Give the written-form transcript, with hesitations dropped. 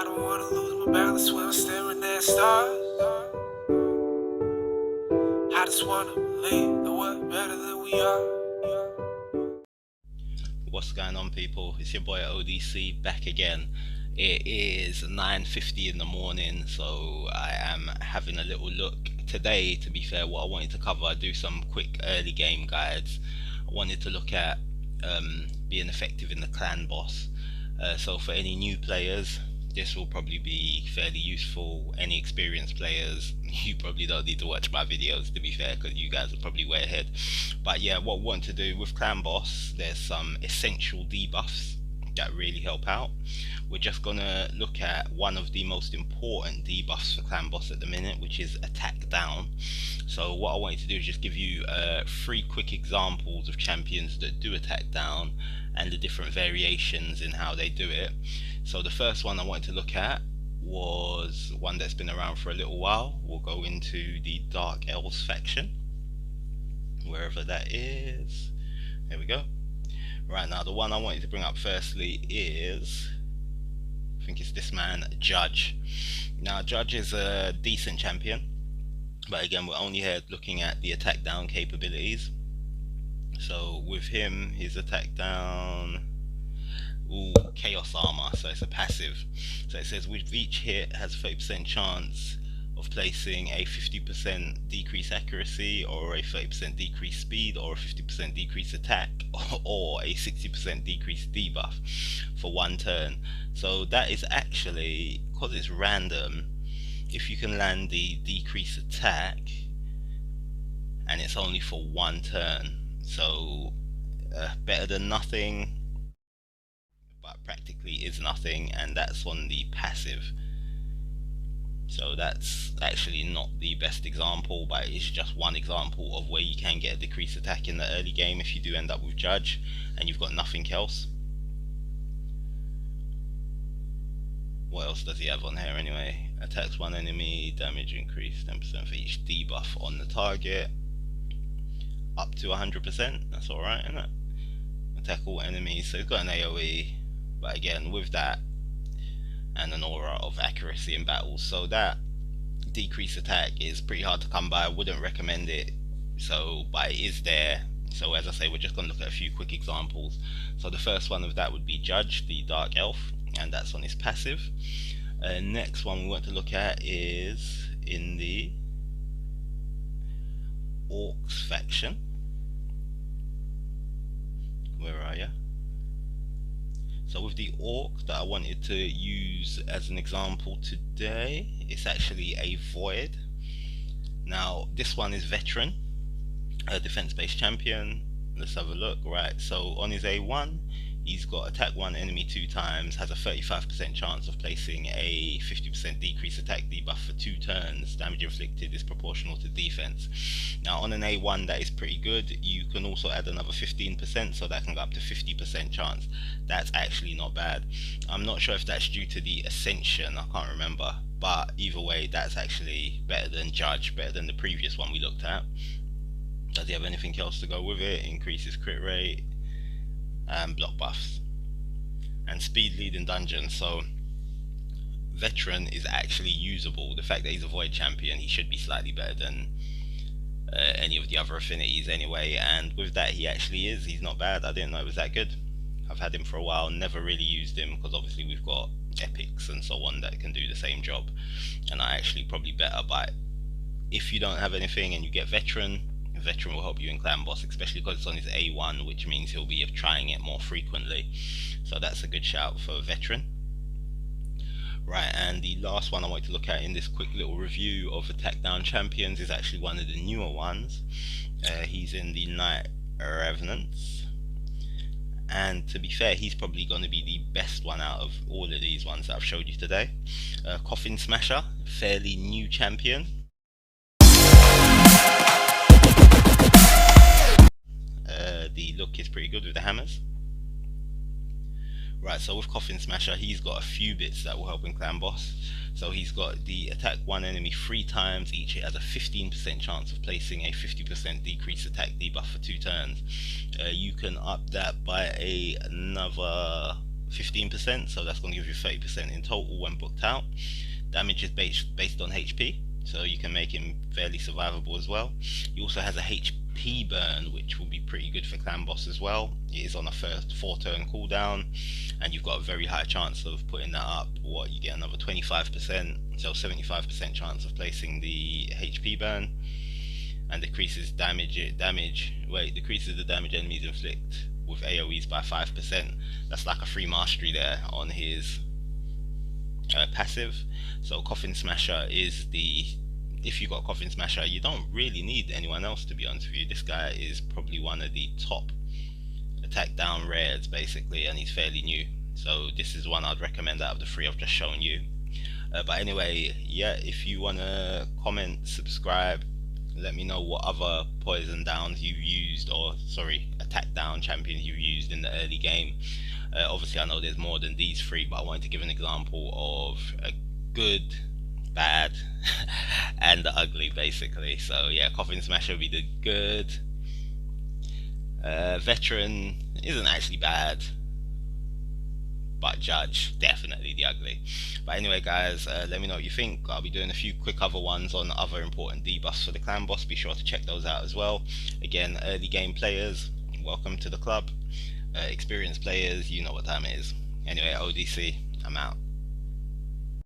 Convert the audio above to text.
I don't wanna lose my balance when I'm staring at stars. I just wanna believe that we're better than we are. What's going on, people? It's your boy ODC back again. It is 9:50 in the morning, so I am having a little look today. To be fair, what I wanted to cover, I do some quick early game guides. I wanted to look at being effective in the clan boss. So for any new players, this will probably be fairly useful. Any experienced players, you probably don't need to watch my videos, to be fair, because you guys are probably way ahead. But yeah, what we want to do with clan boss, there's some essential debuffs that really help out. We're just gonna look at one of the most important debuffs for clan boss at the minute, which is attack down. So what I wanted to do is just give you 3 quick examples of champions that do attack down and the different variations in how they do it. So the first one I wanted to look at was one that's been around for a little while. We'll go into the Dark Elves faction, wherever that is. There we go. Right, now the one I wanted to bring up firstly is, I think it's this man, Judge. Now Judge is a decent champion, but again, we're only here looking at the attack down capabilities. So with him, his attack down, chaos armor, so it's a passive. So it says with each hit has a 30% chance of placing a 50% decrease accuracy, or a 30% decrease speed, or a 50% decrease attack, or a 60% decrease debuff for 1 turn. So that is actually, because it's random, if you can land the decrease attack and it's only for 1 turn, so better than nothing, but practically is nothing, and that's on the passive. So that's actually not the best example, but it's just one example of where you can get a decreased attack in the early game if you do end up with Judge and you've got nothing else. What else does he have on here anyway? Attacks one enemy, damage increase 10% for each debuff on the target, up to 100%, that's alright, isn't it? Attack all enemies, so he's got an AoE, but again, with that and an aura of accuracy in battles, so that decreased attack is pretty hard to come by. I wouldn't recommend it, so but it is there. So as I say, we're just going to look at a few quick examples. So the first one of that would be Judge, the Dark Elf, and that's on his passive. Next one we want to look at is in the Orcs faction. Where are you? So with the Orc that I wanted to use as an example today, it's actually a Void. Now this one is Veteran, a defense-based champion. Let's have a look. Right, so on his A1, he's got attack one enemy 2 times, has a 35% chance of placing a 50% decrease attack debuff for 2 turns. Damage inflicted is proportional to defense. Now on an A1 that is pretty good. You can also add another 15%, so that can go up to 50% chance. That's actually not bad. I'm not sure if that's due to the Ascension, I can't remember, but either way that's actually better than Judge, better than the previous one we looked at. Does he have anything else to go with it? Increases crit rate and block buffs and speed lead in dungeons. So Veteran is actually usable. The fact that he's a Void champion, he should be slightly better than any of the other affinities anyway, and with that he actually is. He's not bad. I didn't know it was that good. I've had him for a while, never really used him because obviously we've got epics and so on that can do the same job, and I actually probably better. But if you don't have anything and you get Veteran will help you in clan boss, especially because it's on his A1, which means he'll be trying it more frequently. So that's a good shout for Veteran. Right, and the last one I want to look at in this quick little review of attack down champions is actually one of the newer ones. He's in the Night Revenants, and to be fair, he's probably going to be the best one out of all of these ones that I've showed you today. Coffin Smasher, fairly new champion. The look is pretty good with the hammers. Right, so with Coffin Smasher, he's got a few bits that will help in clan boss. So he's got the attack one enemy 3 times, each hit has a 15% chance of placing a 50% decrease attack debuff for 2 turns. You can up that by another 15%, so that's going to give you 30% in total when booked out. Damage is based on HP, so you can make him fairly survivable as well. He also has a HP burn, which will be pretty good for clan boss as well. It is on a first 4-turn cooldown, and you've got a very high chance of putting that up. You get another 25%, so 75% chance of placing the HP burn, and decreases the damage enemies inflict with AoEs by 5%. That's like a free mastery there on his passive. So Coffin Smasher is if you got Coffin Smasher, you don't really need anyone else, to be honest with you. This guy is probably one of the top attack down rares basically, and he's fairly new, so this is one I'd recommend out of the three I've just shown you. But anyway, yeah, if you want to comment, subscribe, let me know what other poison downs you've used, or sorry, attack down champions you've used in the early game. Obviously I know there's more than these three, but I wanted to give an example of a good, bad and the ugly basically. So yeah, Coffin Smasher would be the good. Veteran isn't actually bad, but Judge definitely the ugly. But anyway guys, let me know what you think. I'll be doing a few quick other ones on other important debuffs for the clan boss. Be sure to check those out as well. Again, early game players, welcome to the club. Experienced players, you know what time it is. Anyway, ODC, I'm out.